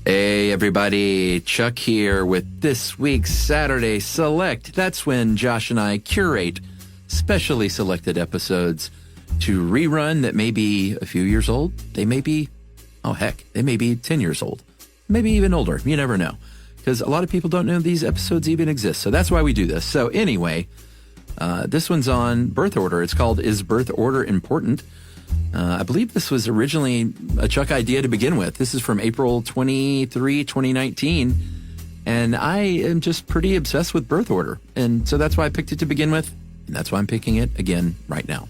Hey everybody, Chuck here with this week's Saturday Select. That's when Josh and I curate specially selected episodes to rerun that may be a few years old. They may be, they may be 10 years old, maybe even older. You never know, because a lot of people don't know these episodes even exist. So that's why we do this. So anyway, this one's on birth order. It's called Is Birth Order Important? I believe this was originally a Chuck idea to begin with. This is from April 23, 2019. And I am just pretty obsessed with birth order. And so that's why I picked it to begin with. And that's why I'm picking it again right now.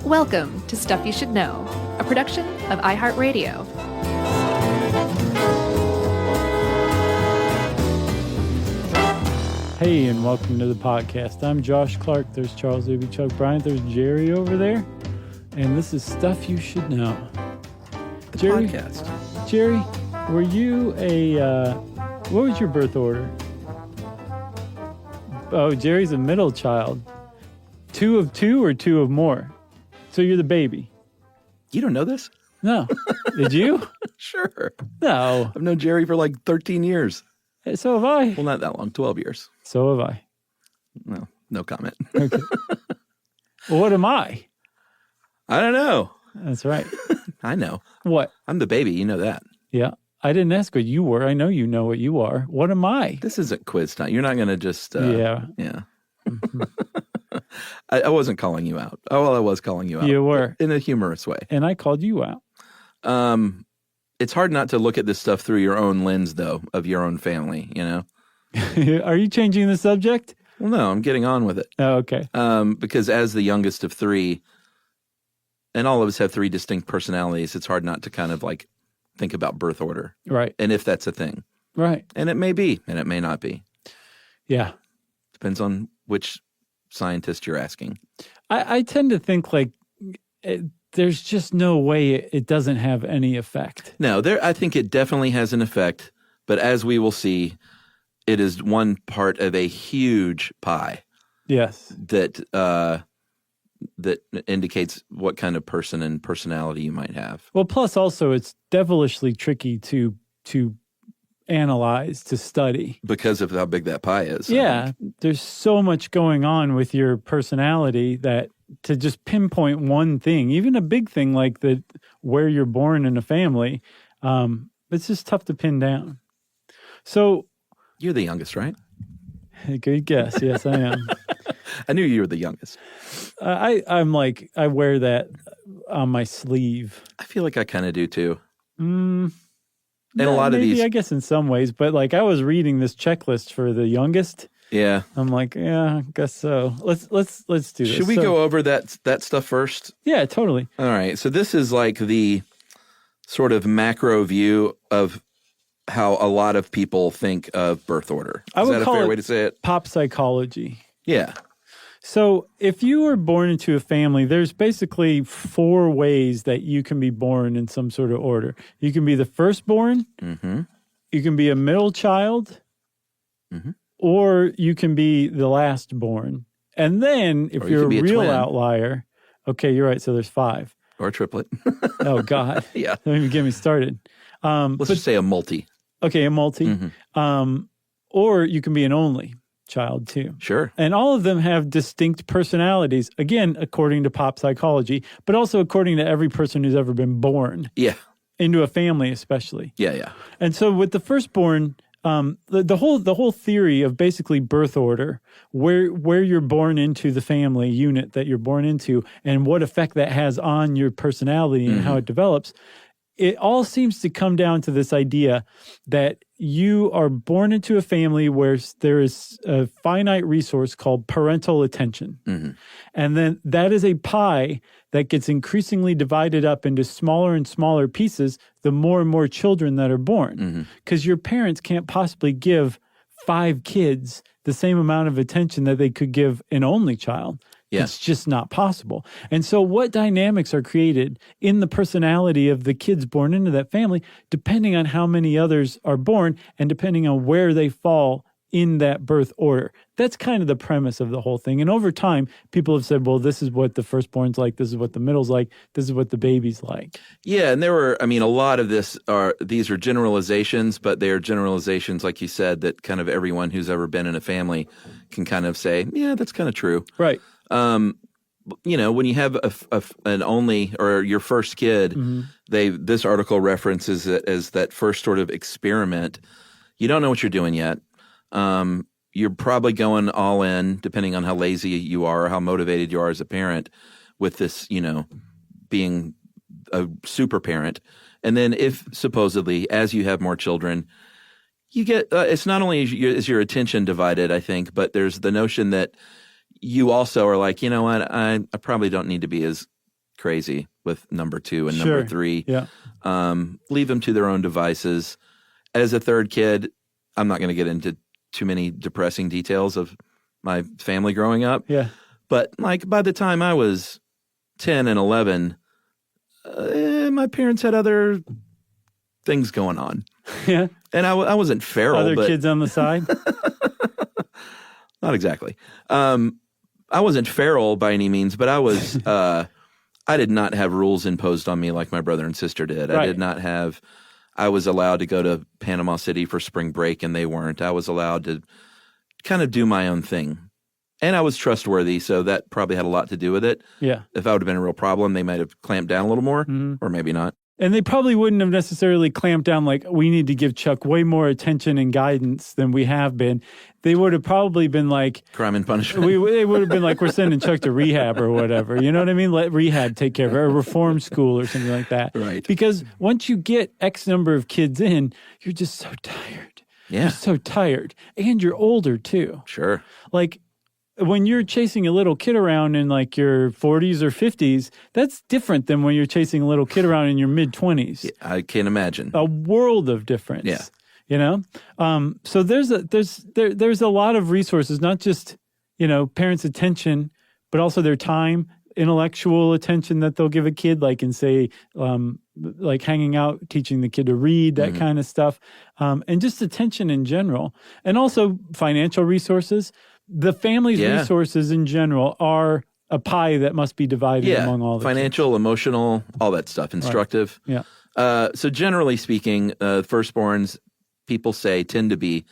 Welcome to Stuff You Should Know, a production of iHeartRadio. Hey, and welcome to the podcast. I'm Josh Clark. There's Charles Baby Chuck Bryant. There's Jerry over there. And this is Stuff You Should Know. The Jerry, podcast. Jerry, were you what was your birth order? Oh, Jerry's a middle child. 2 of 2 or 2 of more? So you're the baby. You don't know this? No. Did you? Sure. No. I've known Jerry for like 13 years. So have I. Well, not that long, 12 years. So have I. No comment. Okay. Well, what am I? I don't know. That's right. I know. What? I'm the baby. You know that. Yeah. I didn't ask what you were. I know you know what you are. What am I? This isn't quiz time. You're not going to just... Yeah. Mm-hmm. I wasn't calling you out. Oh, well, I was calling you out. You were. In a humorous way. And I called you out. It's hard not to look at this stuff through your own lens, though, of your own family, you know? Are you changing the subject? Well, no, I'm getting on with it. Oh, okay. Because as the youngest of 3, and all of us have 3 distinct personalities, it's hard not to kind of like think about birth order. Right. And if that's a thing. Right. And it may be, and it may not be. Yeah. Depends on which scientist you're asking. I tend to think like there's just no way it doesn't have any effect. No, I think it definitely has an effect, but as we will see, it is one part of a huge pie. Yes. That indicates what kind of person and personality you might have. Well, plus also it's devilishly tricky to analyze, to study. Because of how big that pie is. Yeah. There's so much going on with your personality that to just pinpoint one thing, even a big thing like where you're born in a family, it's just tough to pin down. So you're the youngest, right? Good guess. Yes, I am. I knew you were the youngest. I'm like, I wear that on my sleeve. I feel like I kind of do too. And a lot of these, I guess in some ways, but like I was reading this checklist for the youngest. Yeah. I'm like, yeah, I guess so. Let's do this. Should we go over that stuff first? Yeah, totally. All right. So this is like the sort of macro view of how a lot of people think of birth order. Is that a fair way to say it? Pop psychology. Yeah. So if you were born into a family, there's basically 4 ways that you can be born in some sort of order. You can be the firstborn. Mm-hmm. You can be a middle child. Mm-hmm. Or you can be the last born. And then if you're a real outlier, okay, you're right. So there's 5. Or a triplet. Oh, God. Yeah. Don't even get me started. Let's just say a multi. Okay, a multi. Mm-hmm. Or you can be an only child too. Sure. And all of them have distinct personalities, again, according to pop psychology, but also according to every person who's ever been born. Yeah. Into a family especially. Yeah, yeah. And so with the firstborn, the whole theory of basically birth order, where you're born into the family unit that you're born into and what effect that has on your personality and how it develops, it all seems to come down to this idea that you are born into a family where there is a finite resource called parental attention. Mm-hmm. And then that is a pie that gets increasingly divided up into smaller and smaller pieces the more and more children that are born. Because your parents can't possibly give 5 kids the same amount of attention that they could give an only child. Yeah. It's just not possible. And so what dynamics are created in the personality of the kids born into that family, depending on how many others are born and depending on where they fall in that birth order. That's kind of the premise of the whole thing. And over time, people have said, well, this is what the firstborn's like, this is what the middle's like, this is what the baby's like. Yeah, and a lot of these are generalizations, but they are generalizations, like you said, that kind of everyone who's ever been in a family can kind of say, yeah, that's kind of true. Right. When you have an only or your first kid, this article references it as that first sort of experiment. You don't know what you're doing yet. You're probably going all in, depending on how lazy you are or how motivated you are as a parent, with this, being a super parent. And then if supposedly, as you have more children, you get, it's not only is your attention divided, I think, but there's the notion that you also are like, you know what, I probably don't need to be as crazy with number 2 and number 3. Yeah. Leave them to their own devices. As a third kid, I'm not going to get into too many depressing details of my family growing up. Yeah. But like by the time I was 10 and 11, my parents had other things going on. Yeah. And I wasn't feral. Other kids on the side? Not exactly. I wasn't feral by any means, but I was. I did not have rules imposed on me like my brother and sister did. Right. I did not have. I was allowed to go to Panama City for spring break, and they weren't. I was allowed to kind of do my own thing, and I was trustworthy, so that probably had a lot to do with it. Yeah. If I would have been a real problem, they might have clamped down a little more, or maybe not. And they probably wouldn't have necessarily clamped down like, we need to give Chuck way more attention and guidance than we have been. They would have probably been like... Crime and punishment. They would have been like, we're sending Chuck to rehab or whatever. You know what I mean? Let rehab take care of it, or reform school or something like that. Right. Because once you get X number of kids in, you're just so tired. Yeah. You're so tired. And you're older too. Sure. Like... when you're chasing a little kid around in like your 40s or 50s, that's different than when you're chasing a little kid around in your mid-20s. Yeah, I can't imagine. A world of difference. Yeah. You know? So there's a lot of resources, not just, parents' attention, but also their time, intellectual attention that they'll give a kid, like in, say, like hanging out, teaching the kid to read, that kind of stuff, and just attention in general. And also financial resources. The family's resources in general are a pie that must be divided among all the financial, kids. Emotional, all that stuff, instructive. Right. Yeah. So generally speaking, firstborns, people say, tend to be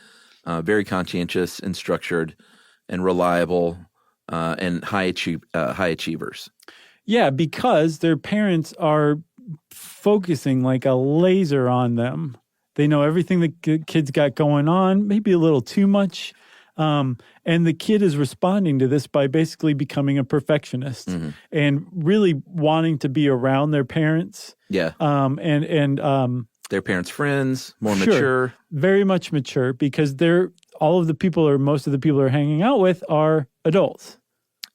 very conscientious and structured and reliable and high achievers. Yeah, because their parents are focusing like a laser on them. They know everything the kid's got going on, maybe a little too much. And the kid is responding to this by basically becoming a perfectionist and really wanting to be around their parents. Yeah. And their parents' friends, more mature. Very much mature, because most of the people they're hanging out with are adults.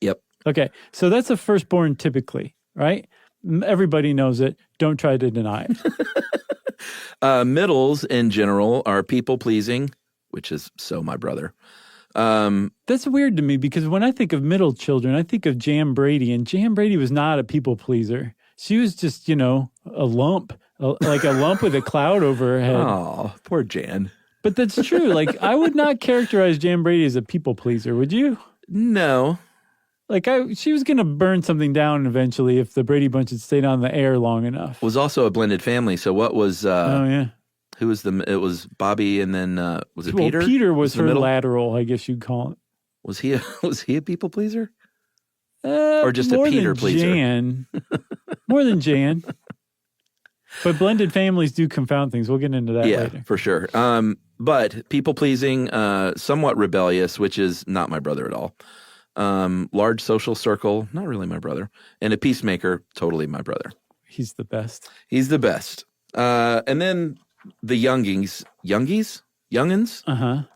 Yep. Okay. So that's a firstborn typically, right? Everybody knows it. Don't try to deny it. Middles in general are people pleasing, which is so my brother. That's weird to me, because when I think of middle children, I think of Jan Brady, and Jan Brady was not a people pleaser. She was just, a lump, like a lump with a cloud over her head. Oh, poor Jan. But that's true. Like, I would not characterize Jan Brady as a people pleaser, would you? No. Like, she was going to burn something down eventually if the Brady Bunch had stayed on the air long enough. Was also a blended family, so what was... oh, yeah. Who was it was Bobby, and then was it Peter? Peter was her lateral, I guess you'd call it. Was he a people pleaser? Or just a Peter pleaser? Jan. More than Jan. But blended families do confound things. We'll get into that later. Yeah, for sure. But people pleasing, somewhat rebellious, which is not my brother at all. Large social circle, not really my brother. And a peacemaker, totally my brother. He's the best. He's the best. And then the youngins,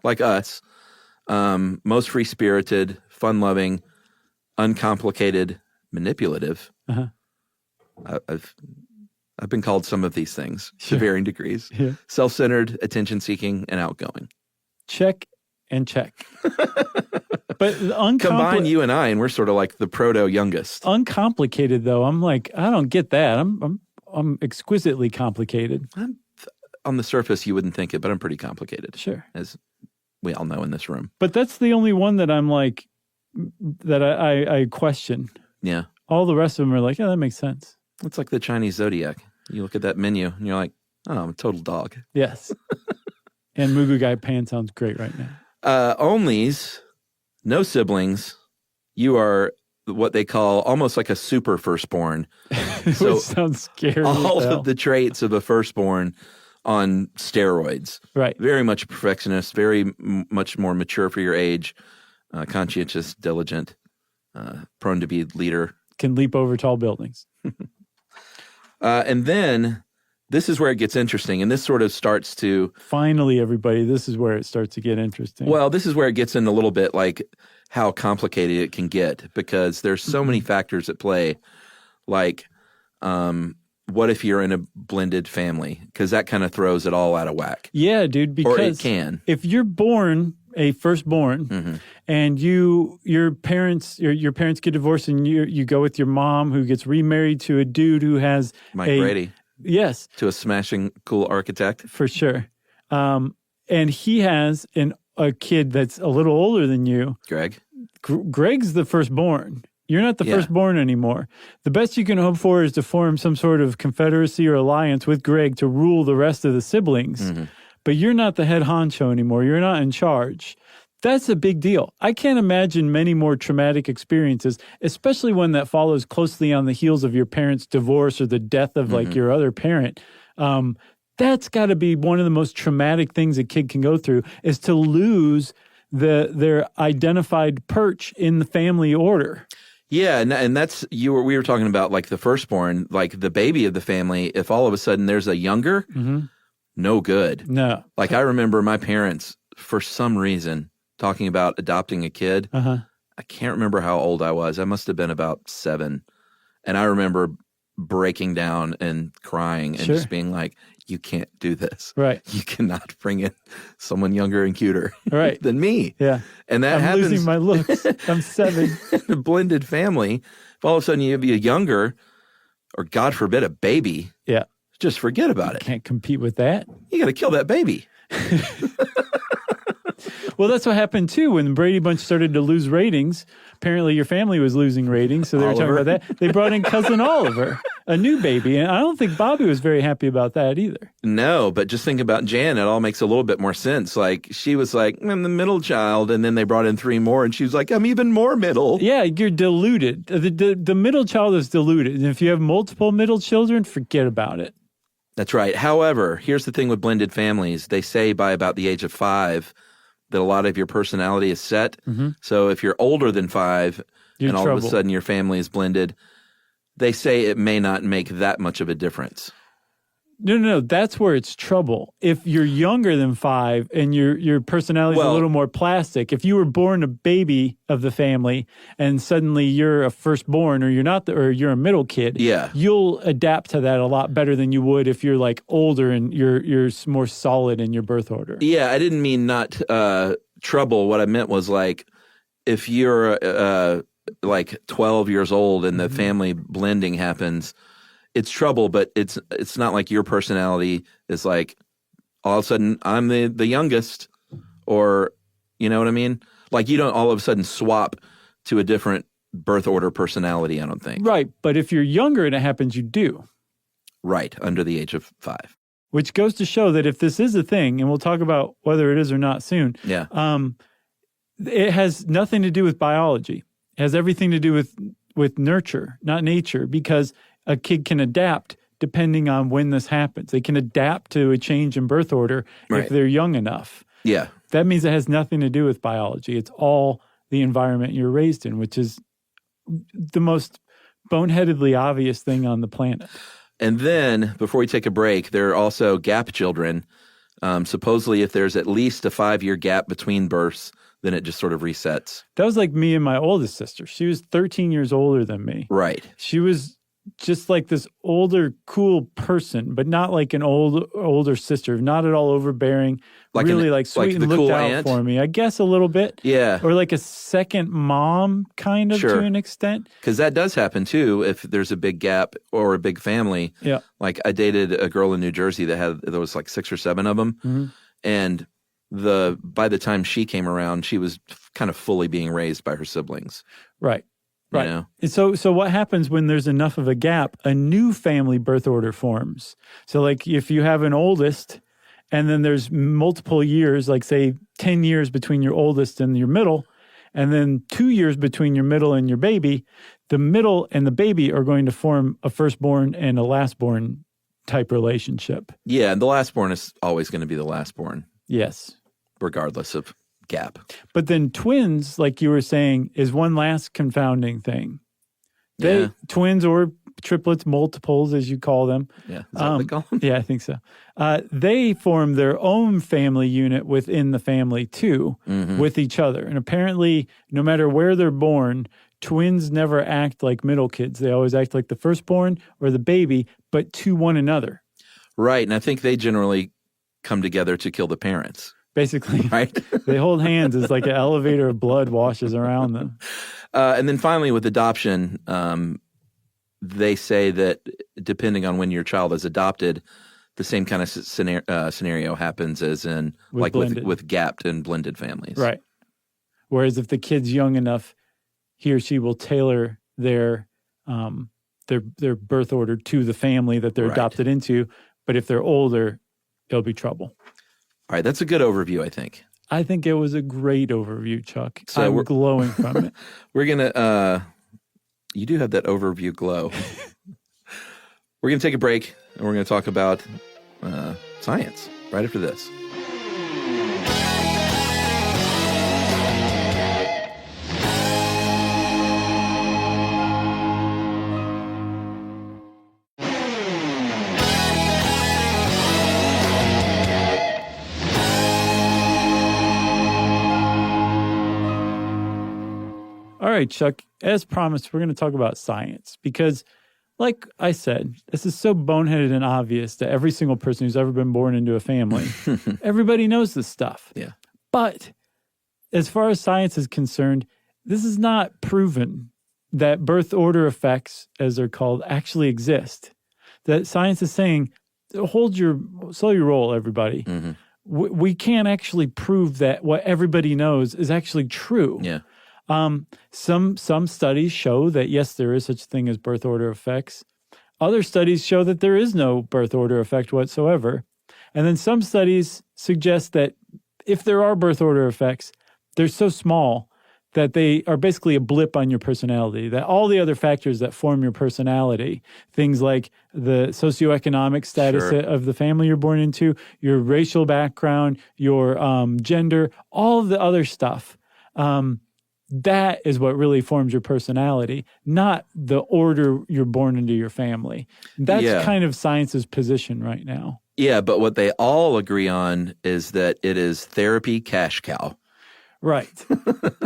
like us, most free-spirited, fun-loving, uncomplicated, manipulative. I've been called some of these things to varying degrees. Yeah. Self-centered, attention-seeking, and outgoing. Check and check. But combine you and I, and we're sort of like the proto-youngest. Uncomplicated, though. I'm like, I don't get that. I'm exquisitely complicated. On the surface, you wouldn't think it, but I'm pretty complicated. Sure. As we all know in this room. But that's the only one that I'm like, that I question. Yeah. All the rest of them are like, yeah, that makes sense. It's like the Chinese zodiac. You look at that menu and you're like, oh, I'm a total dog. Yes. And Mugu Gai Pan sounds great right now. Onlys, no siblings. You are what they call almost like a super firstborn. So Which sounds scary. all as hell. of the traits of a firstborn on steroids. Right. Very much a perfectionist, very much more mature for your age, conscientious, diligent, prone to be leader. Can leap over tall buildings. And then this is where it gets interesting. And this sort of starts to, Finally, everybody, this is where it starts to get interesting. well, this is where it gets in a little bit like how complicated it can get because there's so many factors at play. Like, what if you're in a blended family? Because that kind of throws it all out of whack. Yeah, dude, because Or it can. if you're born a firstborn and your parents get divorced and you go with your mom who gets remarried to a dude who has Mike Brady. Yes, To a smashing cool architect. for sure. And he has a kid that's a little older than you. Greg. Greg's the firstborn. You're not the Yeah. firstborn anymore. The best you can hope for is to form some sort of confederacy or alliance with Greg to rule the rest of the siblings. But you're not the head honcho anymore. You're not in charge. That's a big deal. I can't imagine many more traumatic experiences, especially one that follows closely on the heels of your parents' divorce or the death of like your other parent. That's got to be one of the most traumatic things a kid can go through is to lose their identified perch in the family order. Yeah, and that's we were talking about like the firstborn, like the baby of the family. If all of a sudden there's a younger, no good. No. Like I remember my parents, for some reason, talking about adopting a kid. Uh-huh. I can't remember how old I was. I must have been about 7. And I remember breaking down and crying and Sure. just being like, you can't do this. Right. You cannot bring in someone younger and cuter Right. than me. Yeah. And that I'm happens losing my looks. I'm 7. in a blended family. If all of a sudden you have a younger, or God forbid, a baby, Yeah. just forget about it. Can't compete with that. You got to kill that baby. Well, that's what happened too when the Brady Bunch started to lose ratings. Apparently, your family was losing ratings, so they were talking Oliver. about that. They brought in cousin Oliver, a new baby, and I don't think Bobby was very happy about that either. No, but just think about Jan. It all makes a little bit more sense. Like she was like, I'm the middle child, and then they brought in 3 more, and she was like, I'm even more middle. Yeah, you're deluded. The middle child is deluded, and if you have multiple middle children, forget about it. That's right. However, here's the thing with blended families. They say by about the age of 5 that a lot of your personality is set. So if you're older than 5 You're and all of trouble. a sudden your family is blended, they say it may not make that much of a difference. No. That's where it's trouble. If you're younger than 5 and your personality is a Well- little more plastic, if you were born a baby of the family and suddenly you're a firstborn or you're not, or you're a middle kid, Yeah. you'll adapt to that a lot better than you would if you're like older and you're more solid in your birth order. Yeah, I didn't mean not trouble. What I meant was like if you're like 12 years old and the family blending happens, it's trouble, but it's not like your personality is like all of a sudden I'm the youngest, or you know what I mean? Like you don't all of a sudden swap to a different birth order personality, I don't think. Right. But if you're younger and it happens, you do. Right, under the age of 5. Which goes to show that if this is a thing, and we'll talk about whether it is or not soon, Yeah. it has nothing to do with biology. It has everything to do with nurture, not nature, because a kid can adapt depending on when this happens. They can adapt to a change in birth order Right. if they're young enough. Yeah. That means it has nothing to do with biology. It's all the environment you're raised in, which is the most boneheadedly obvious thing on the planet. And then, before we take a break, there are also gap children. Supposedly, if there's at least a 5-year gap between births, then it just sort of resets. That was like me and my oldest sister. She was 13 years older than me. Right. She was just like this older, cool person, but not like an older sister, not at all overbearing, Like really an- like sweet like and the looked cool out aunt? for me. I guess a little bit. Yeah. Or like a second mom kind of Sure. to an extent. Because that does happen, too, if there's a big gap or a big family. Yeah. Like, I dated a girl in New Jersey there was like 6 or 7 of them. Mm-hmm. And by the time she came around, she was kind of fully being raised by her siblings. Right. Right. You know? And so what happens when there's enough of a gap? A new family birth order forms. So like if you have an oldest and then there's multiple years, like say 10 years between your oldest and your middle, and then 2 years between your middle and your baby, the middle and the baby are going to form a firstborn and a lastborn type relationship. Yeah, and the lastborn is always going to be the lastborn. Yes. Regardless of gap. But then twins, like you were saying, is one last confounding thing. Yeah. Twins or triplets, multiples, as you call them. Yeah, is that what they call them? Yeah, I think so. They form their own family unit within the family too, with each other. And apparently, no matter where they're born, twins never act like middle kids. They always act like the firstborn or the baby, but to one another. Right, and I think they generally come together to kill the parents. Basically, right? They hold hands as like an elevator of blood washes around them. And then finally, with adoption, they say that depending on when your child is adopted, the same kind of scenario happens as in with gapped and blended families. Right. Whereas if the kid's young enough, he or she will tailor their birth order to the family that they're adopted into. But if they're older, it'll be trouble. All right, that's a good overview, I think. I think it was a great overview, Chuck. So I'm glowing from it. We're going to, you do have that overview glow. We're going to take a break, and we're going to talk about science right after this. All right, Chuck, as promised, we're going to talk about science because, like I said, this is so boneheaded and obvious to every single person who's ever been born into a family. Everybody knows this stuff. Yeah. But as far as science is concerned, this is not proven that birth order effects, as they're called, actually exist. That science is saying, slow your roll, everybody. Mm-hmm. We can't actually prove that what everybody knows is actually true. Yeah. Some studies show that, yes, there is such a thing as birth order effects. Other studies show that there is no birth order effect whatsoever. And then some studies suggest that if there are birth order effects, they're so small that they are basically a blip on your personality, that all the other factors that form your personality, things like the socioeconomic status of the family you're born into, your racial background, your gender, all of the other stuff, that is what really forms your personality, not the order you're born into your family. That's kind of science's position right now. Yeah, but what they all agree on is that it is therapy cash cow. Right.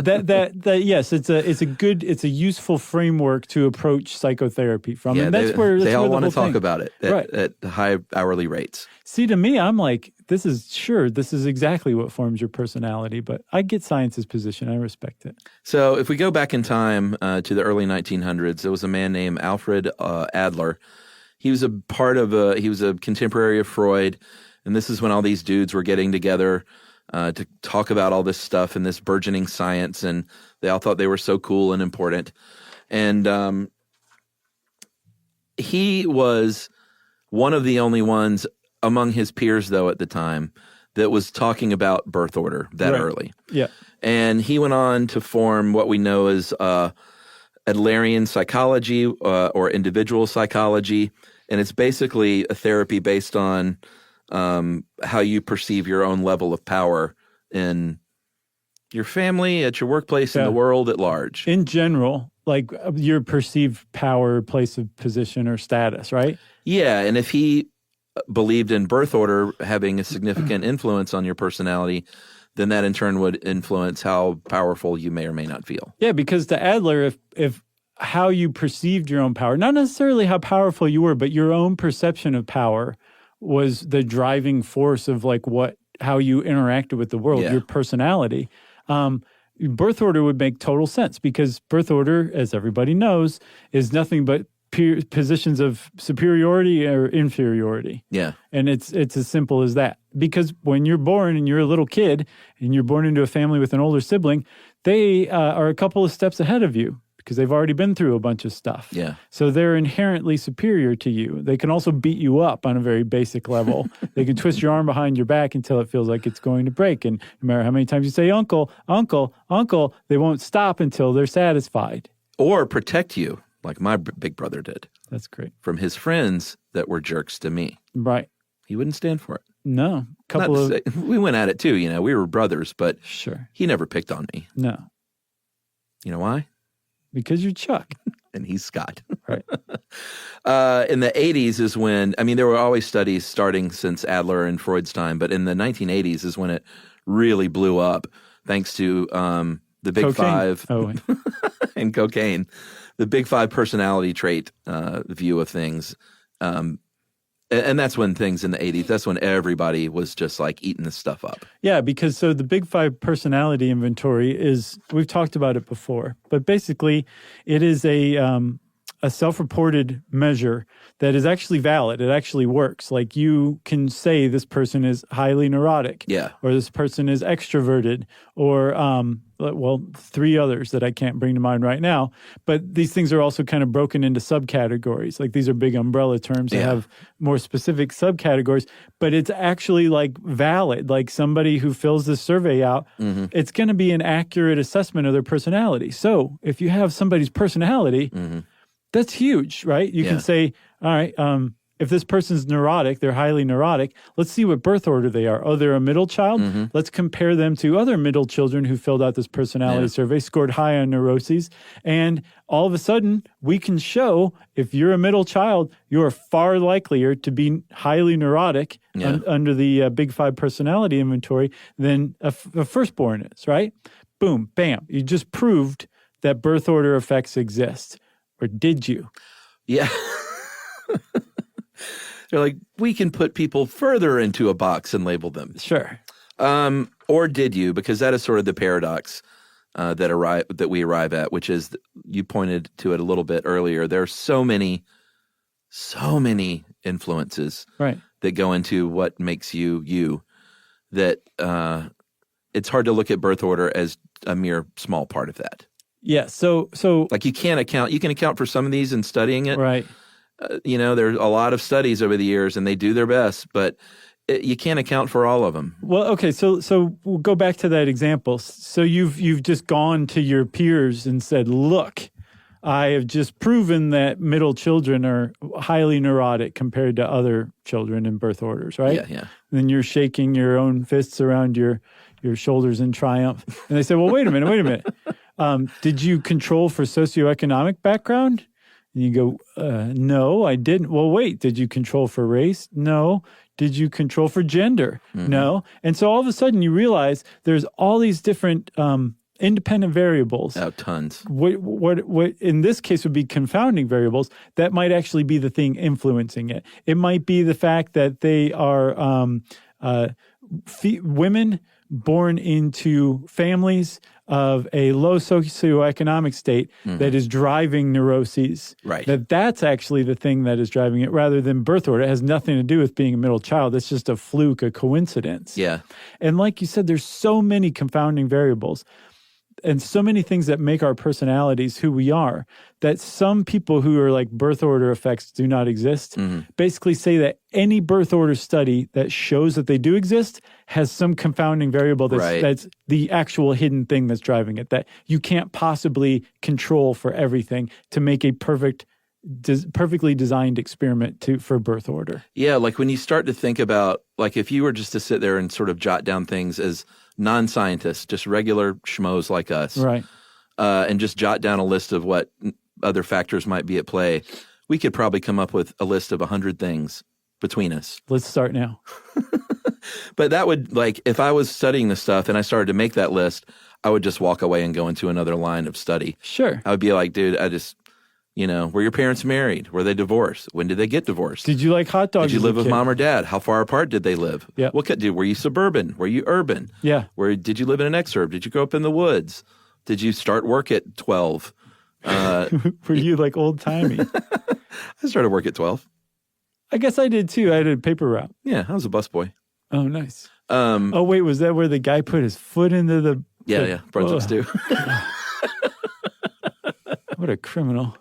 Yes, it's a useful framework to approach psychotherapy from. Yeah, and that's where they all want to thing. talk about it at high hourly rates. See, to me, I'm like, this is exactly what forms your personality, but I get science's position. I respect it. So if we go back in time to the early 1900s, there was a man named Alfred Adler. He was he was a contemporary of Freud, and this is when all these dudes were getting together to talk about all this stuff and this burgeoning science, and they all thought they were so cool and important. And he was one of the only ones among his peers, though, at the time, that was talking about birth order that early. Yeah. And he went on to form what we know as Adlerian psychology or individual psychology, and it's basically a therapy based on how you perceive your own level of power in your family, at your workplace, in the world at large. In general, like your perceived power, place of position, or status, right? Yeah, and if he believed in birth order having a significant influence on your personality, then that in turn would influence how powerful you may or may not feel. Yeah, because to Adler, if how you perceived your own power, not necessarily how powerful you were, but your own perception of power was the driving force of like how you interacted with the world, your personality. Birth order would make total sense because birth order, as everybody knows, is nothing but positions of superiority or inferiority. Yeah. And it's as simple as that. Because when you're born and you're a little kid and you're born into a family with an older sibling, they are a couple of steps ahead of you because they've already been through a bunch of stuff. Yeah. So they're inherently superior to you. They can also beat you up on a very basic level. They can twist your arm behind your back until it feels like it's going to break. And no matter how many times you say, uncle, uncle, uncle, they won't stop until they're satisfied. Or protect you, like my big brother did, That's great. from his friends that were jerks to me. Right. He wouldn't stand for it. No. We went at it too, we were brothers, but Sure. he never picked on me. No. You know why? Because you're Chuck. And he's Scott. Right. In the 80s is when, there were always studies starting since Adler and Freud's time, but in the 1980s is when it really blew up thanks to the Big Cocaine. Five Oh, wait. and cocaine, the Big Five personality trait view of things. And that's when things in the 80s, that's when everybody was just like eating this stuff up. Yeah, because so the Big Five personality inventory is, we've talked about it before, but basically it is a self-reported measure that is actually valid. It actually works. Like you can say this person is highly neurotic. Yeah. Or this person is extroverted or, three others that I can't bring to mind right now. But these things are also kind of broken into subcategories. Like these are big umbrella terms that have more specific subcategories, but it's actually like valid. Like somebody who fills this survey out, it's going to be an accurate assessment of their personality. So if you have somebody's personality, that's huge, right? You can say, all right, if this person's neurotic, they're highly neurotic, let's see what birth order they are. Oh, they're a middle child? Let's compare them to other middle children who filled out this personality survey, scored high on neuroses. And all of a sudden, we can show if you're a middle child, you are far likelier to be highly neurotic under the Big Five personality inventory than a firstborn is, right? Boom, bam. You just proved that birth order effects exist. Or did you? Yeah. They're like, we can put people further into a box and label them. Sure. Or did you? Because that is sort of the paradox that we arrive at, which is, you pointed to it a little bit earlier. There are so many influences that go into what makes you that it's hard to look at birth order as a mere small part of that. Yeah. So like you can account for some of these in studying it. Right. There's a lot of studies over the years and they do their best, but you can't account for all of them. Well, okay. So we'll go back to that example. So you've just gone to your peers and said, look, I have just proven that middle children are highly neurotic compared to other children in birth orders, right? Yeah. And then you're shaking your own fists around your shoulders in triumph. And they say, well, wait a minute. Did you control for socioeconomic background? And you go, no, I didn't. Well, wait, did you control for race? No. Did you control for gender? No. And so all of a sudden you realize there's all these different independent variables. Oh, tons. What in this case would be confounding variables that might actually be the thing influencing it. It might be the fact that they are women born into families of a low socioeconomic state that is driving neuroses. Right. That's actually the thing that is driving it rather than birth order. It has nothing to do with being a middle child. It's just a fluke, a coincidence. Yeah. And like you said, there's so many confounding variables and so many things that make our personalities who we are that some people who are like birth order effects do not exist basically say that any birth order study that shows that they do exist has some confounding variable that's the actual hidden thing that's driving it, that you can't possibly control for everything to make a perfectly designed experiment for birth order. Yeah, like when you start to think about, like if you were just to sit there and sort of jot down things as non-scientists, just regular schmoes like us, right, and just jot down a list of what other factors might be at play, we could probably come up with a list of 100 things between us. Let's start now. But that would, like, if I was studying this stuff and I started to make that list, I would just walk away and go into another line of study. Sure. I would be like, dude, were your parents married? Were they divorced? When did they get divorced? Did you like hot dogs? Did you live with kid? mom or dad? How far apart did they live? Yeah. Were you suburban? Were you urban? Yeah. Did you live in an exurb? Did you grow up in the woods? Did you start work at 12? Were you like old timey? I started work at 12. I guess I did too. I did a paper route. Yeah, I was a busboy. Oh, nice. Oh, wait, was that where the guy put his foot into the... Yeah, Brunswick stew. What a criminal.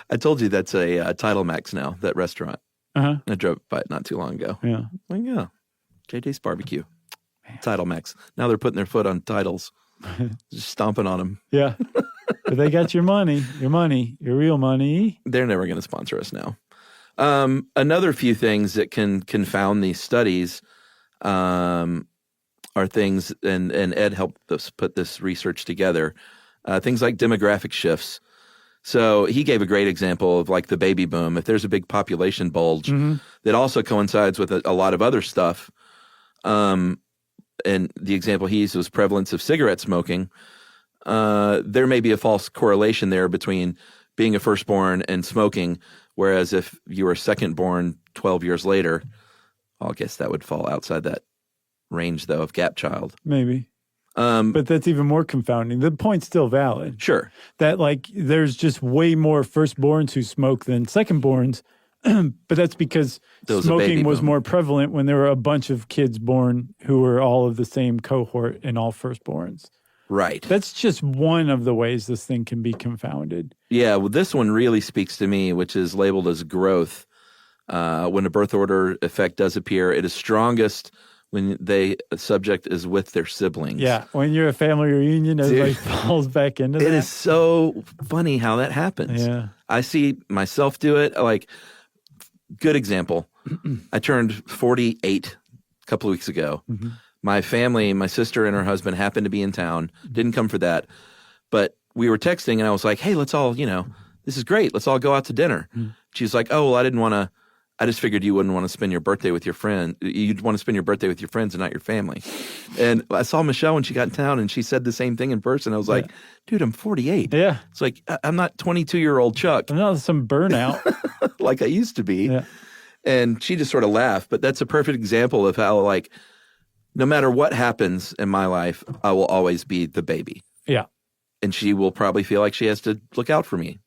I told you that's a Title Max now, that restaurant. Uh-huh. I drove by it not too long ago. Yeah. Like, yeah, JJ's Barbecue. Title Max. Now they're putting their foot on titles. Just stomping on them. Yeah. But they got your money, your real money. They're never going to sponsor us now. Another few things that can confound these studies are things, and Ed helped us put this research together, things like demographic shifts. So he gave a great example of like the baby boom. If there's a big population bulge that also coincides with a lot of other stuff, and the example he used was prevalence of cigarette smoking, there may be a false correlation there between being a firstborn and smoking, whereas if you were secondborn 12 years later, well, I guess that would fall outside that range, though, of gap child. Maybe. But that's even more confounding. The point's still valid. Sure. That, like, there's just way more firstborns who smoke than secondborns. But that's because smoking was more prevalent when there were a bunch of kids born who were all of the same cohort and all firstborns. Right. That's just one of the ways this thing can be confounded. Yeah, well, this one really speaks to me, which is labeled as growth. When a birth order effect does appear, it is strongest when the subject is with their siblings. Yeah, when you're a family reunion, everybody falls back into that. It is so funny how that happens. Yeah. I see myself do it. Like, good example. I turned 48 a couple of weeks ago. Mm-hmm. My family, my sister and her husband happened to be in town. Didn't come for that. But we were texting and I was like, hey, let's all, this is great. Let's all go out to dinner. Mm-hmm. She's like, oh, well, I just figured you wouldn't want to spend your birthday with your friend. You'd want to spend your birthday with your friends and not your family. And I saw Michelle when she got in town and she said the same thing in person. I was like, dude, I'm 48. Yeah. It's like, I'm not 22-year-old Chuck. I'm not some burnout. like I used to be. Yeah. And she just sort of laughed. But that's a perfect example of how, like, no matter what happens in my life, I will always be the baby. Yeah. And she will probably feel like she has to look out for me,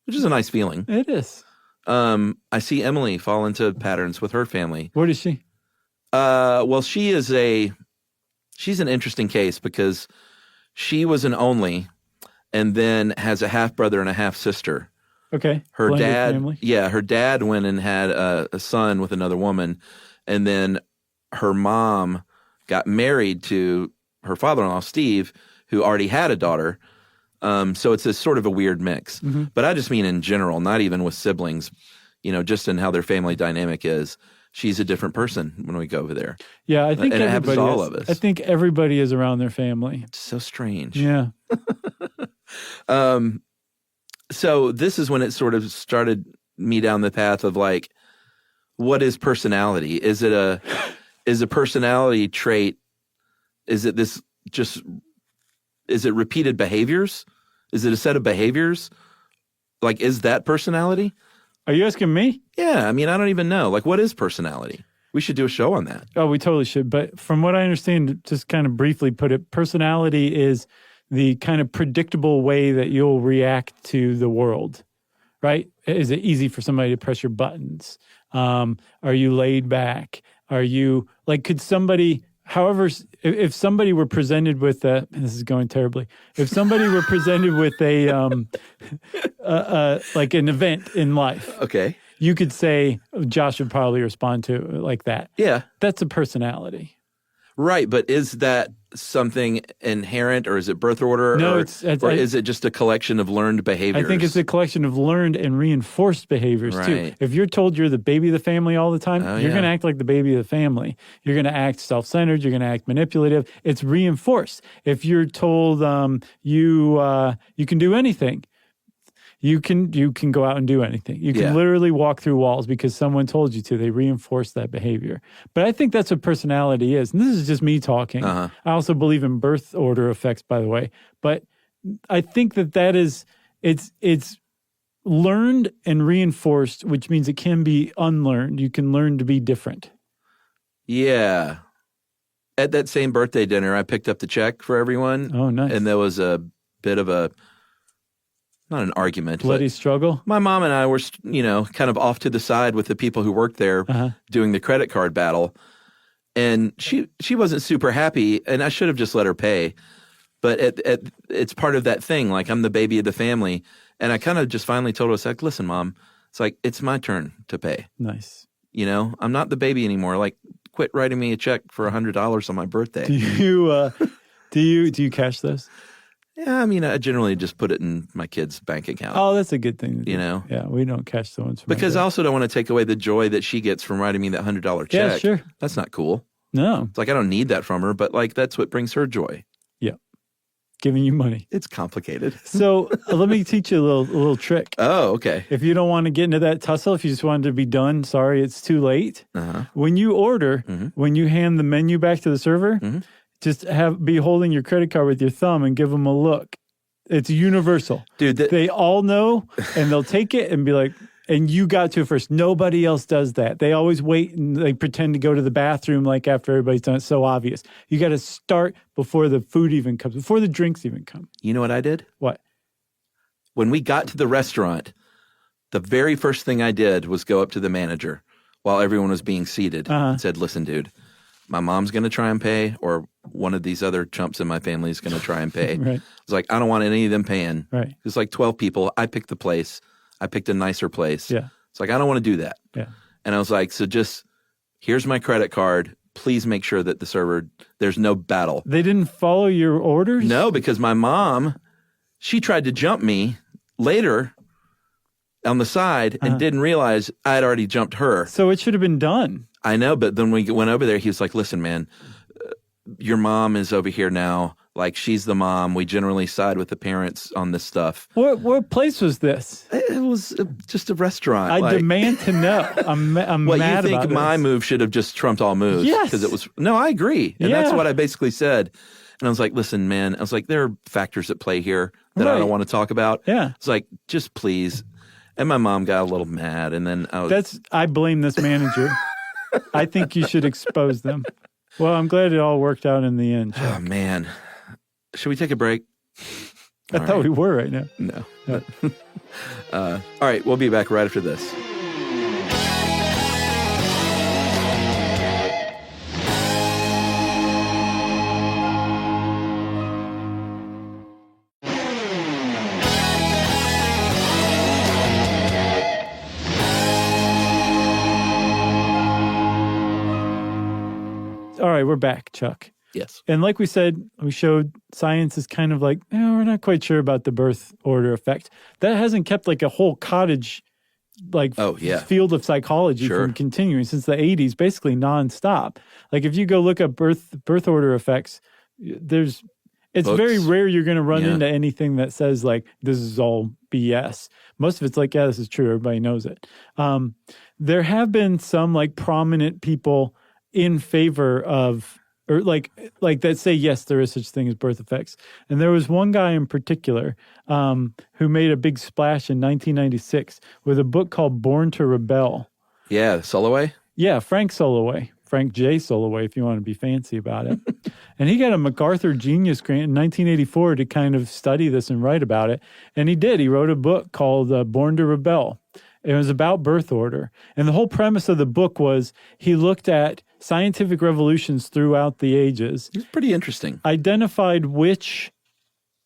which is a nice feeling. It is. I see Emily fall into patterns with her family. What is she? Well, she's an interesting case because she was an only and then has a half brother and a half sister. Okay. Her Blended dad, family. Yeah, her dad went and had a son with another woman, and then her mom got married to her father-in-law, Steve, who already had a daughter. So it's a sort of a weird mix. Mm-hmm. But I just mean in general, not even with siblings, just in how their family dynamic is. She's a different person when we go over there. Yeah, I think and it happens to all is. of us. I think everybody is around their family. It's so strange. Yeah. So this is when it sort of started me down the path of like, what is personality? Is a personality trait? Is it repeated behaviors? Is it a set of behaviors? Like, is that personality? Are you asking me? Yeah. I mean, I don't even know. Like, what is personality? We should do a show on that. Oh, we totally should. But from what I understand, just kind of briefly put it, personality is the kind of predictable way that you'll react to the world, right? Is it easy for somebody to press your buttons? Are you laid back? Are you, like, could somebody... However, if somebody were presented with this is going terribly. If somebody were presented with like an event in life, okay, you could say Josh would probably respond to it like that. Yeah, that's a personality, right? But is that something inherent, or is it birth order? No, or is it just a collection of learned behaviors? I think it's a collection of learned and reinforced behaviors too. If you're told you're the baby of the family all the time, you're going to act like the baby of the family. You're going to act self-centered. You're going to act manipulative. It's reinforced. If you're told you can do anything, you can go out and do anything. You can literally walk through walls because someone told you to. They reinforce that behavior. But I think that's what personality is. And this is just me talking. Uh-huh. I also believe in birth order effects, by the way. But I think that is, it's learned and reinforced, which means it can be unlearned. You can learn to be different. Yeah. At that same birthday dinner, I picked up the check for everyone. Oh, nice. And there was a bit of a not an argument, Bloody but struggle. my mom and I were, kind of off to the side with the people who worked there doing the credit card battle. And she wasn't super happy, and I should have just let her pay. But it's part of that thing. Like, I'm the baby of the family. And I kind of just finally told her, it's like, listen, Mom, it's like, it's my turn to pay. Nice. I'm not the baby anymore. Like, quit writing me a check for $100 on my birthday. Do you cash those? Yeah, I mean, I generally just put it in my kid's bank account. Oh, that's a good thing to do. Yeah, we don't cash the ones from because I also don't want to take away the joy that she gets from writing me that $100 check. Yeah, sure. That's not cool. No. It's like, I don't need that from her, but like, that's what brings her joy. Yeah. Giving you money. It's complicated. So let me teach you a little trick. Oh, okay. If you don't want to get into that tussle, if you just wanted to be done, sorry, it's too late. When you order, when you hand the menu back to the server, just be holding your credit card with your thumb and give them a look. It's universal. Dude, they all know, and they'll take it and be like, and you got to it first. Nobody else does that. They always wait and they pretend to go to the bathroom like after everybody's done. It's so obvious. You got to start before the food even comes, before the drinks even come. You know what I did? What? When we got to the restaurant, the very first thing I did was go up to the manager while everyone was being seated and said, listen, dude, my mom's going to try and pay, or one of these other chumps in my family is going to try and pay. Right. It's like, I don't want any of them paying. Right. It's like 12 people. I picked the place. I picked a nicer place. Yeah. It's like, I don't want to do that. Yeah. And I was like, so just, here's my credit card. Please make sure that the server, there's no battle. They didn't follow your orders? No, because my mom, she tried to jump me later on the side and didn't realize I had already jumped her. So it should have been done. I know, but then we went over there, he was like, listen, man, your mom is over here now. Like, she's the mom. We generally side with the parents on this stuff. What place was this? It was just a restaurant. I demand to know. I'm mad about this. You think my move should have just trumped all moves? Yes. Because it was, no, I agree. And that's what I basically said. And I was like, listen, man, I was like, there are factors at play here that I don't want to talk about. Yeah. It's like, just please. And my mom got a little mad. And then I blame this manager. I think you should expose them. Well, I'm glad it all worked out in the end. Oh, man. Should we take a break? I thought we were right now. No. All right, we'll be back right after this. All right, we're back, Chuck. Yes. And like we said, we showed science is kind of like, we're not quite sure about the birth order effect. That hasn't kept like a whole cottage field of psychology from continuing since the 80s, basically nonstop. Like if you go look up birth order effects, it's very rare you're going to run into anything that says like, this is all BS. Most of it's like, yeah, this is true. Everybody knows it. There have been some like prominent people in favor of, or like that say, yes, there is such thing as birth effects. And there was one guy in particular who made a big splash in 1996 with a book called Born to Rebel. Yeah, Soloway? Yeah, Frank Soloway. Frank J. Soloway, if you want to be fancy about it. And he got a MacArthur Genius Grant in 1984 to kind of study this and write about it. And he did. He wrote a book called Born to Rebel. It was about birth order. And the whole premise of the book was he looked at scientific revolutions throughout the ages. It's pretty interesting. Identified which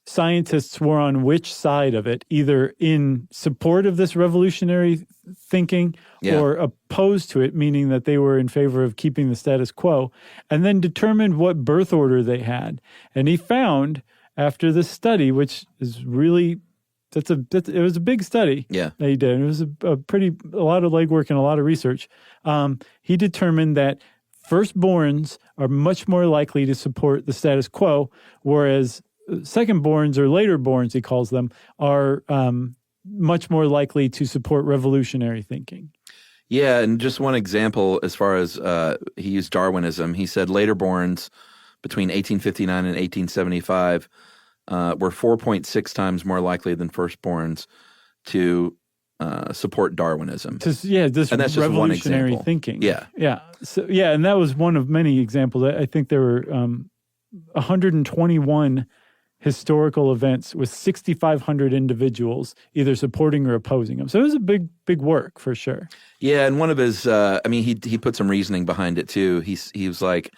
scientists were on which side of it, either in support of this revolutionary thinking or opposed to it, meaning that they were in favor of keeping the status quo, and then determined what birth order they had. And he found, after this study, which is really... it was a big study that he did. It was a lot of legwork and a lot of research. He determined that firstborns are much more likely to support the status quo, whereas secondborns or laterborns, he calls them, are much more likely to support revolutionary thinking. Yeah, and just one example as far as he used Darwinism. He said laterborns between 1859 and 1875 were 4.6 times more likely than firstborns to support Darwinism. This and that's just revolutionary one example. thinking. Yeah. So, and that was one of many examples. I think there were 121 historical events with 6,500 individuals either supporting or opposing him. So it was a big work for sure. Yeah, and one of his, he put some reasoning behind it too. He was like,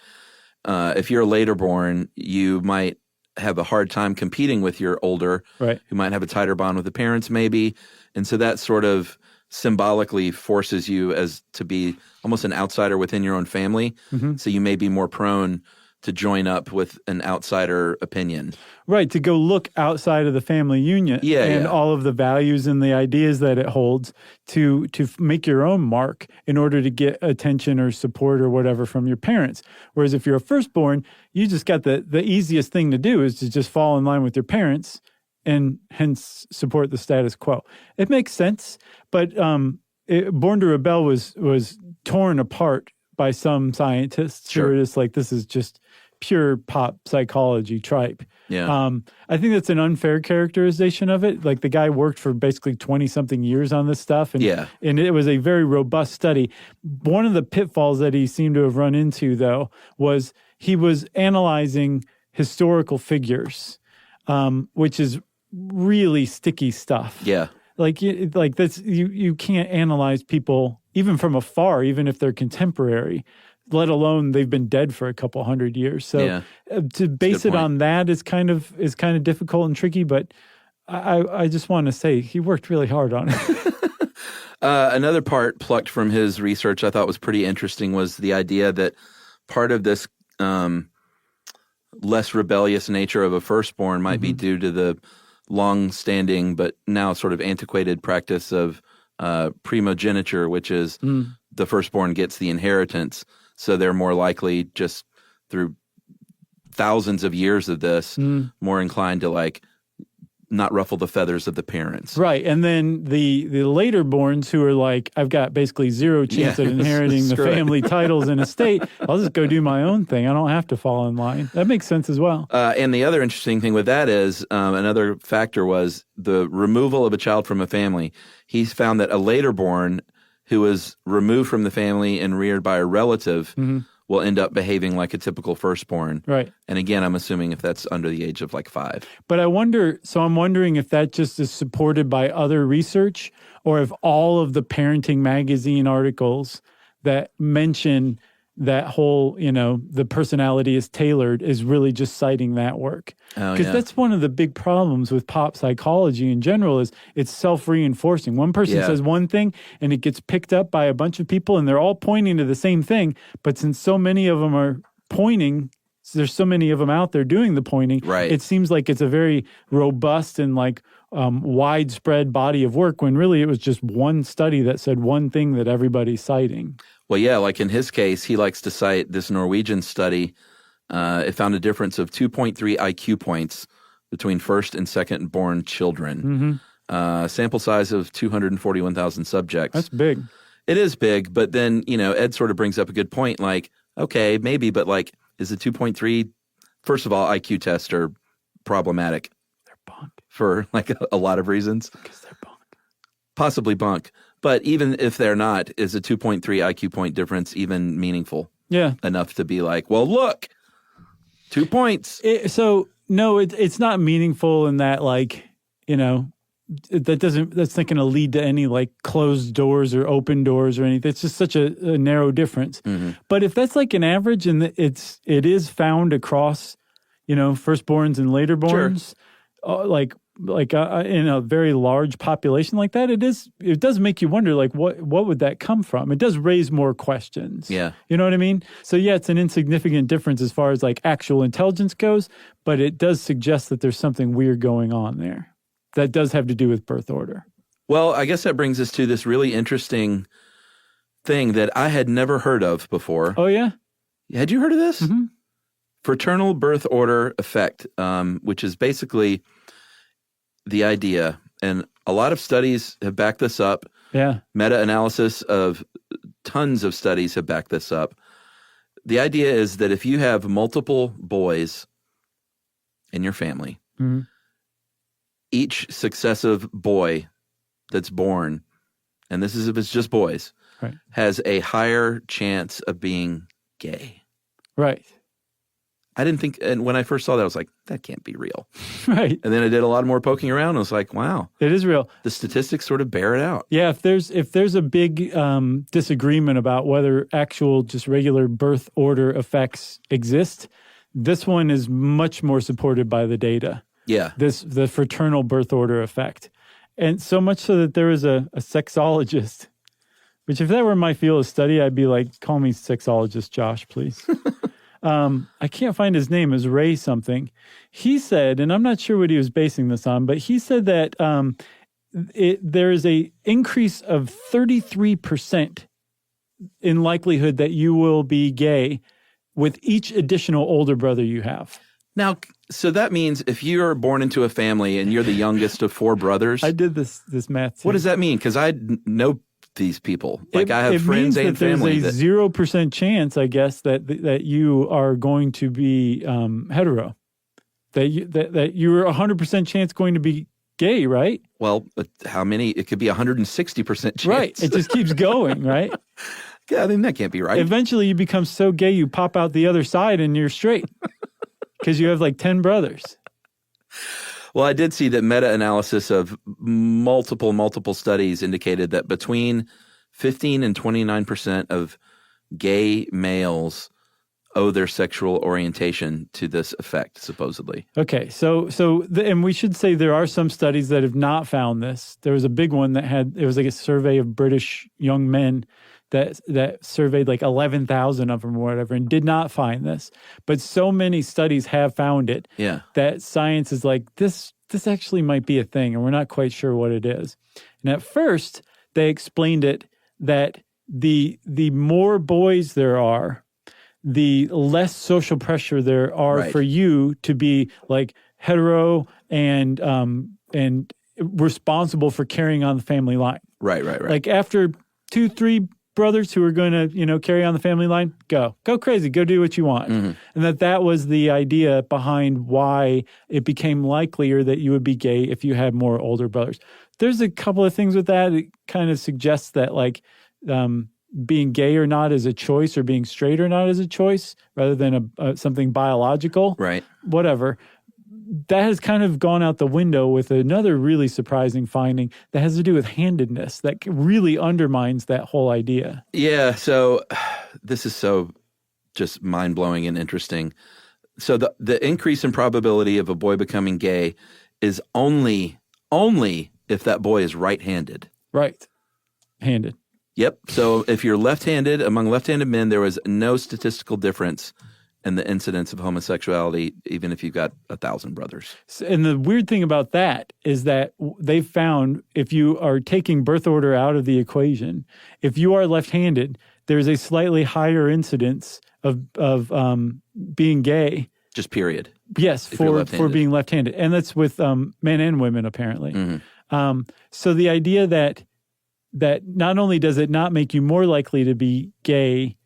if you're later born, you might have a hard time competing with your older, Right. who might have a tighter bond with the parents maybe. And so that sort of symbolically forces you as to be almost an outsider within your own family. Mm-hmm. So you may be more prone to join up with an outsider opinion. Right, to go look outside of the family unit and all of the values and the ideas that it holds to make your own mark in order to get attention or support or whatever from your parents. Whereas if you're a firstborn, you just got the easiest thing to do is to just fall in line with your parents and hence support the status quo. It makes sense, but Born to Rebel was torn apart by some scientists who Sure. are just like, this is just pure pop psychology tripe. Yeah. I think that's an unfair characterization of it. Like the guy worked for basically 20-something years on this stuff. And, Yeah. and it was a very robust study. One of the pitfalls that he seemed to have run into, though, was he was analyzing historical figures, which is really sticky stuff. Yeah. Like that's you can't analyze people even from afar, even if they're contemporary, let alone they've been dead for a couple hundred years. So to base it on that is kind of difficult and tricky. But I just want to say he worked really hard on it. Another part plucked from his research I thought was pretty interesting was the idea that part of this less rebellious nature of a firstborn might be due to the long-standing but now sort of antiquated practice of primogeniture, which is the firstborn gets the inheritance. So they're more likely, just through thousands of years of this, more inclined to like not ruffle the feathers of the parents. Right. And then the later borns who are like, I've got basically zero chance at inheriting the family titles and estate. I'll just go do my own thing. I don't have to fall in line. That makes sense as well. And the other interesting thing with that is another factor was the removal of a child from a family. He's found that a later born who was removed from the family and reared by a relative will end up behaving like a typical firstborn. Right. And again, I'm assuming if that's under the age of like 5. But I'm wondering if that just is supported by other research or if all of the parenting magazine articles that mention that whole, the personality is tailored is really just citing that work. Because that's one of the big problems with pop psychology in general is it's self-reinforcing. One person says one thing and it gets picked up by a bunch of people and they're all pointing to the same thing. But since so many of them are pointing, there's so many of them out there doing the pointing, it seems like it's a very robust and like widespread body of work when really it was just one study that said one thing that everybody's citing. Well, yeah, like in his case, he likes to cite this Norwegian study. It found a difference of 2.3 IQ points between first and second born children. Sample size of 241,000 subjects. That's big. It is big, but then, Ed sort of brings up a good point. Like, okay, maybe, but like, is the 2.3, first of all, IQ tests are problematic. They're bunk. For like a lot of reasons. Because they're bunk. Possibly bunk. But even if they're not, is a 2.3 IQ point difference even meaningful? Yeah. Enough to be like, well, look, 2 points. No, it's not meaningful in that, like, that's not going to lead to any like closed doors or open doors or anything. It's just such a narrow difference. But if that's like an average and it is found across, firstborns and laterborns, in a very large population like that, it does make you wonder, like, what would that come from? It does raise more questions. Yeah. You know what I mean? So yeah, it's an insignificant difference as far as like actual intelligence goes, but it does suggest that there's something weird going on there that does have to do with birth order. Well, I guess that brings us to this really interesting thing that I had never heard of before. Oh, yeah? Had you heard of this? Mm-hmm. Fraternal birth order effect, which is basically the idea, and a lot of studies have backed this up. Yeah. Meta-analysis of tons of studies have backed this up. The idea is that if you have multiple boys in your family, each successive boy that's born, and this is if it's just boys, has a higher chance of being gay. Right. I didn't think, and when I first saw that, I was like, that can't be real. Right. And then I did a lot more poking around. And I was like, wow, It is real. the statistics sort of bear it out. Yeah, if there's a big disagreement about whether actual just regular birth order effects exist, this one is much more supported by the data. Yeah. The fraternal birth order effect. And so much so that there was a sexologist, which if that were my field of study, I'd be like, call me sexologist Josh, please. I can't find his name. It was Ray something. He said, and I'm not sure what he was basing this on, but he said that there is a increase of 33% in likelihood that you will be gay with each additional older brother you have. Now, so that means if you're born into a family and you're the youngest of 4 brothers, I did this math. what does that mean? Because I know these people. Like I have friends and family. There's a 0% chance, I guess, that you are going to be hetero. That you're 100% chance going to be gay, right? Well, how many? It could be 160% chance. Right. It just keeps going, right? Yeah, I mean, that can't be right. Eventually you become so gay you pop out the other side and you're straight because you have like 10 brothers. Well, I did see that meta-analysis of multiple studies indicated that between 15 and 29% of gay males owe their sexual orientation to this effect, supposedly. Okay, and we should say there are some studies that have not found this. There was a big one it was like a survey of British young men that surveyed like 11,000 of them or whatever and did not find this. But so many studies have found it that science is like, this actually might be a thing and we're not quite sure what it is. And at first, they explained it that the more boys there are, the less social pressure there are for you to be like hetero and responsible for carrying on the family line. Right. Like after 2-3 brothers who are going to, carry on the family line, go crazy, go do what you want. Mm-hmm. And that was the idea behind why it became likelier that you would be gay if you had more older brothers. There's a couple of things with that. It kind of suggests that like being gay or not is a choice or being straight or not is a choice rather than something biological. Right. Whatever. That has kind of gone out the window with another really surprising finding that has to do with handedness that really undermines that whole idea. Yeah, so this is so just mind-blowing and interesting. So the increase in probability of a boy becoming gay is only if that boy is right-handed. Right-handed. Yep. So if you're left-handed, among left-handed men, there was no statistical difference in the incidence of homosexuality, even if you've got 1,000 brothers. And the weird thing about that is that they've found if you are taking birth order out of the equation, if you are left-handed, there's a slightly higher incidence of being gay. Just period. Yes, for being left-handed. And that's with men and women, apparently. Mm-hmm. So the idea that not only does it not make you more likely to be gay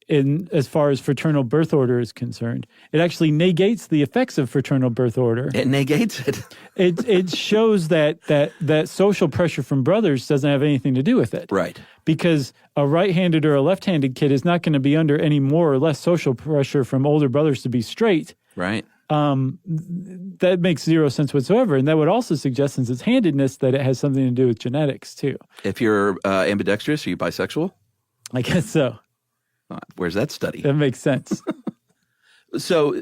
in as far as fraternal birth order is concerned, it actually negates the effects of fraternal birth order. It negates it. It shows that social pressure from brothers doesn't have anything to do with it. Right. Because a right-handed or a left-handed kid is not going to be under any more or less social pressure from older brothers to be straight. Right. That makes zero sense whatsoever. And that would also suggest, since it's handedness, that it has something to do with genetics, too. If you're ambidextrous, are you bisexual? I guess so. Where's that study? That makes sense. So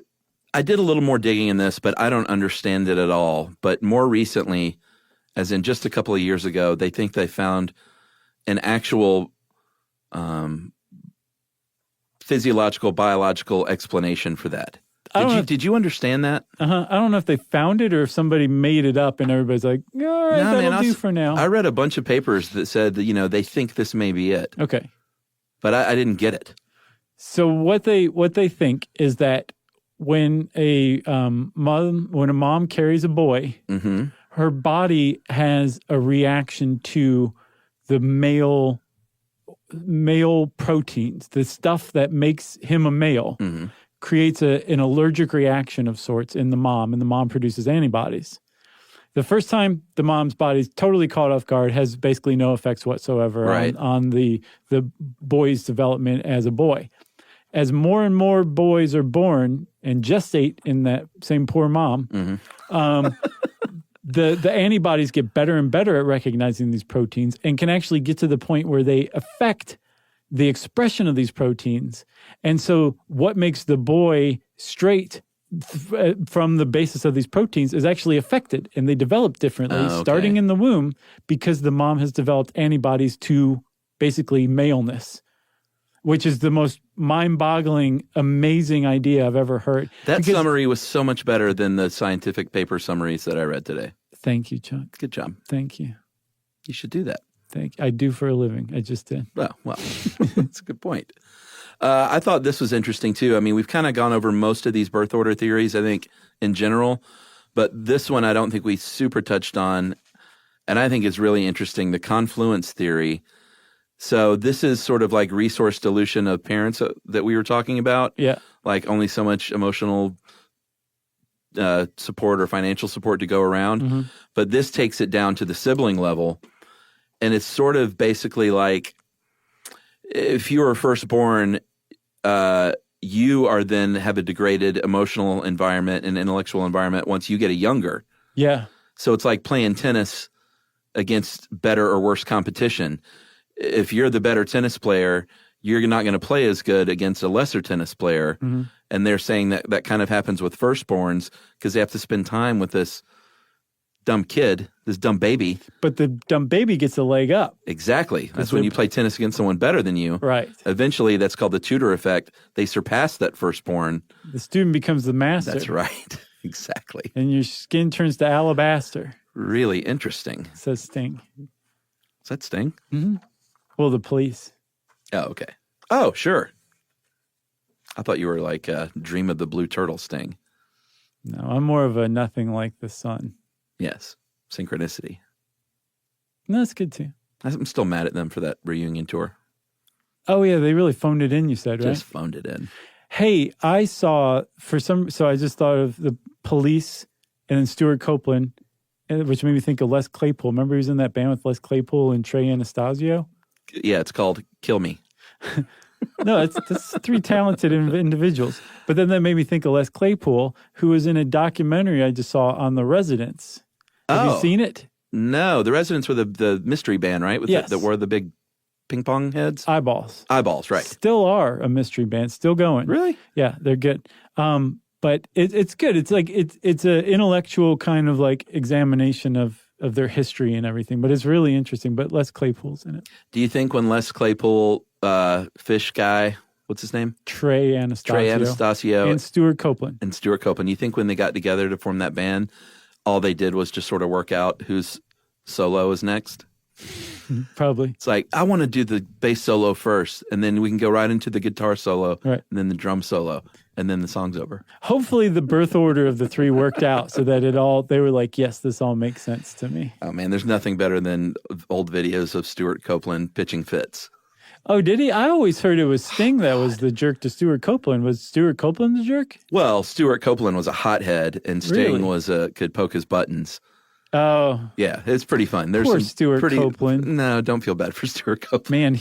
I did a little more digging in this, but I don't understand it at all. But more recently, as in just a couple of years ago, they think they found an actual physiological, biological explanation for that. Did you understand that? I don't know if they found it or if somebody made it up and everybody's like, all right, that'll do for now. I read a bunch of papers that said that, they think this may be it. Okay. But I didn't get it. So what they think is that when a mom carries a boy, mm-hmm. her body has a reaction to the male proteins, the stuff that makes him a male, mm-hmm. creates an allergic reaction of sorts in the mom, and the mom produces antibodies. The first time the mom's body's totally caught off guard, has basically no effects whatsoever on the boy's development as a boy. as more and more boys are born and gestate in that same poor mom, the antibodies get better and better at recognizing these proteins and can actually get to the point where they affect the expression of these proteins. And so what makes the boy straight from the basis of these proteins is actually affected, and they develop differently starting in the womb because the mom has developed antibodies to basically maleness, which is the most mind-boggling, amazing idea I've ever heard. That summary was so much better than the scientific paper summaries that I read today. Thank you, Chuck. Good job. Thank you. You should do that. Thank you. I do for a living. I just did. Well, that's a good point. I thought this was interesting, too. I mean, we've kind of gone over most of these birth order theories, I think, in general. But this one I don't think we super touched on, and I think is really interesting, the confluence theory. So this is sort of like resource dilution of parents that we were talking about. Yeah. Like only so much emotional support or financial support to go around. Mm-hmm. But this takes it down to the sibling level. And it's sort of basically like if you were firstborn, you are then have a degraded emotional environment and intellectual environment once you get a younger. Yeah. So it's like playing tennis against better or worse competition. If you're the better tennis player, you're not going to play as good against a lesser tennis player. Mm-hmm. And they're saying that that kind of happens with firstborns because they have to spend time with this dumb kid, this dumb baby. But the dumb baby gets a leg up. Exactly. That's when you play tennis against someone better than you. Right. Eventually, that's called the tutor effect. They surpass that firstborn. The student becomes the master. That's right. Exactly. And your skin turns to alabaster, Really interesting. says Sting. Is that Sting? Mm-hmm. Well, the police. Oh, okay. Oh, sure. I thought you were like Dream of the Blue Turtle Sting. No, I'm more of a nothing like the sun. Yes. Synchronicity. No, that's good too. I'm still mad at them for that reunion tour. Oh, yeah, they really phoned it in, you said, right? Just phoned it in. Hey, I saw so I just thought of the police and then Stuart Copeland, which made me think of Les Claypool. Remember he was in that band with Les Claypool and Trey Anastasio? Yeah, it's called Kill Me. No, that's three talented individuals. But then that made me think of Les Claypool, who was in a documentary I just saw on The Residents. Have you seen it? No, the Residents were the mystery band, right? With yes. that wore the big ping pong heads? Eyeballs. Eyeballs, right. Still are a mystery band, still going. Really? Yeah, they're good. But it's good. It's like it's an intellectual kind of like examination of their history and everything. But it's really interesting. But Les Claypool's in it. Do you think when Les Claypool, fish guy, what's his name? Trey Anastasio. And Stuart Copeland. You think when they got together to form that band, all they did was just sort of work out whose solo is next? Probably. It's like, I want to do the bass solo first, and then we can go right into the guitar solo, right. And then the drum solo, and then the song's over. Hopefully the birth order of the three worked out so that they were like, yes, this all makes sense to me. Oh, man, there's nothing better than old videos of Stuart Copeland pitching fits. Oh, did he? I always heard it was Sting that was the jerk to Stuart Copeland. Was Stuart Copeland the jerk? Well, Stuart Copeland was a hothead, and Sting really? could poke his buttons. Oh. Yeah, it's pretty fun. There's Poor some Stuart Copeland. No, don't feel bad for Stuart Copeland. Man,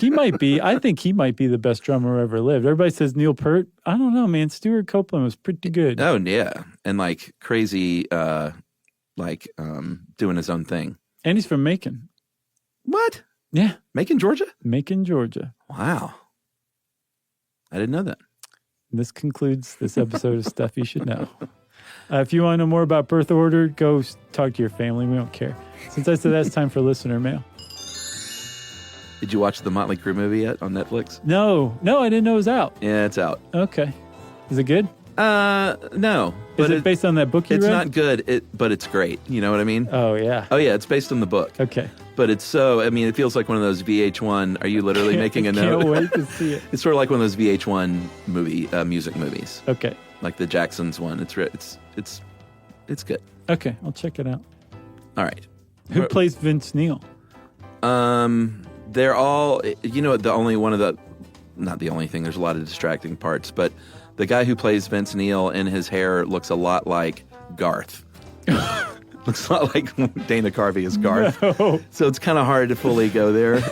I think he might be the best drummer ever lived. Everybody says Neil Peart. I don't know, man. Stuart Copeland was pretty good. Oh, yeah. And like crazy, doing his own thing. And he's from Macon. What? Yeah. Macon, Georgia? Macon, Georgia. Wow. I didn't know that. This concludes this episode of Stuff You Should Know. If you want to know more about birth order, go talk to your family. We don't care. Since I said that's time for listener mail. Did you watch the Motley Crue movie yet on Netflix? No, I didn't know it was out. Yeah, it's out. Okay. Is it good? No. Is it based on that book you read? It's not good, but it's great. You know what I mean? Oh, yeah. Oh, yeah, it's based on the book. Okay. But it feels like one of those VH1, are you literally making a note? I can't wait to see it. It's sort of like one of those VH1 music movies. Okay. Like the Jacksons one. It's good. Okay, I'll check it out. All right. Who plays Vince Neil? They're all, the only one of the, not the only thing, there's a lot of distracting parts, but the guy who plays Vince Neil and his hair looks a lot like Garth. Looks a lot like Dana Carvey is Garth. No. So it's kind of hard to fully go there.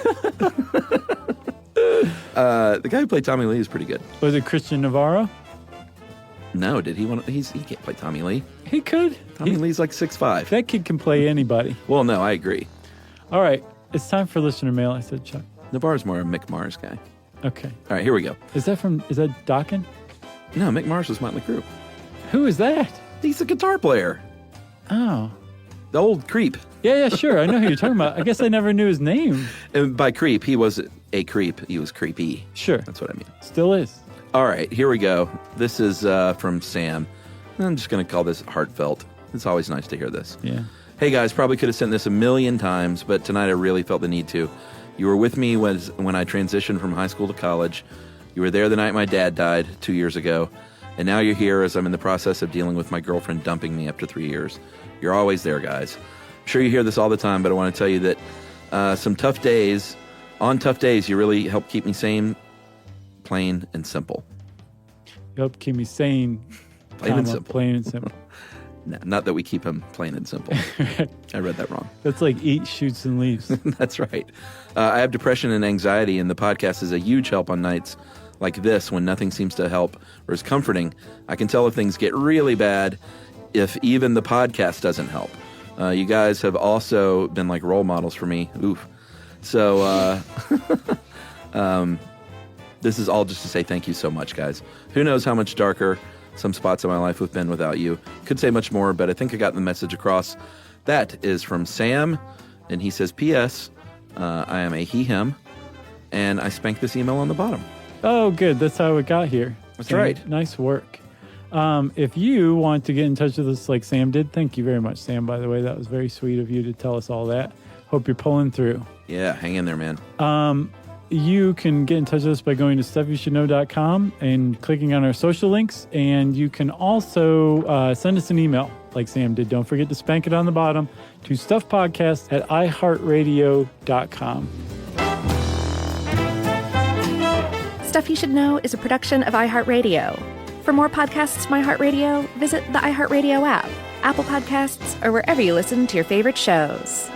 The guy who played Tommy Lee is pretty good. Was it Christian Navarro? No, did he want to? He can't play Tommy Lee. He could. Tommy Lee's like 6'5". That kid can play anybody. Well, no, I agree. All right. It's time for listener mail. I said, Chuck. Navarro's more a Mick Mars guy. Okay. All right, here we go. Is that Dokken? No, Mick Mars was Motley Crue. Who is that? He's a guitar player. Oh. The old creep. Yeah, sure. I know who you're talking about. I guess I never knew his name. And by creep, he was a creep. He was creepy. Sure. That's what I mean. Still is. All right, here we go. This is from Sam. I'm just going to call this heartfelt. It's always nice to hear this. Yeah. Hey guys, probably could have sent this a million times, but tonight I really felt the need to. You were with me when I transitioned from high school to college. You were there the night my dad died 2 years ago. And now you're here as I'm in the process of dealing with my girlfriend dumping me after 3 years. You're always there, guys. I'm sure you hear this all the time, but I want to tell you that on tough days, you really help keep me sane, plain and simple. You help keep me sane. Plain and simple. Plain and simple. No, not that we keep him plain and simple. I read that wrong. That's like eat, shoots, and leaves. That's right. I have depression and anxiety, and the podcast is a huge help on nights like this when nothing seems to help or is comforting. I can tell if things get really bad if even the podcast doesn't help. You guys have also been like role models for me. Oof. So this is all just to say thank you so much, guys. Who knows how much darker some spots of my life have been without you. Could say much more, but I think I got the message across. That is from Sam, and he says, P.S. I am a he, him, and I spanked this email on the bottom. Oh, good. That's how it got here. That's Sam, right. Nice work. If you want to get in touch with us like Sam did, thank you very much, Sam, by the way. That was very sweet of you to tell us all that. Hope you're pulling through. Yeah, hang in there, man. You can get in touch with us by going to stuffyoushouldknow.com and clicking on our social links. And you can also send us an email like Sam did. Don't forget to spank it on the bottom to stuffpodcast@iheartradio.com. Stuff You Should Know is a production of iHeartRadio. For more podcasts from iHeartRadio, visit the iHeartRadio app, Apple Podcasts, or wherever you listen to your favorite shows.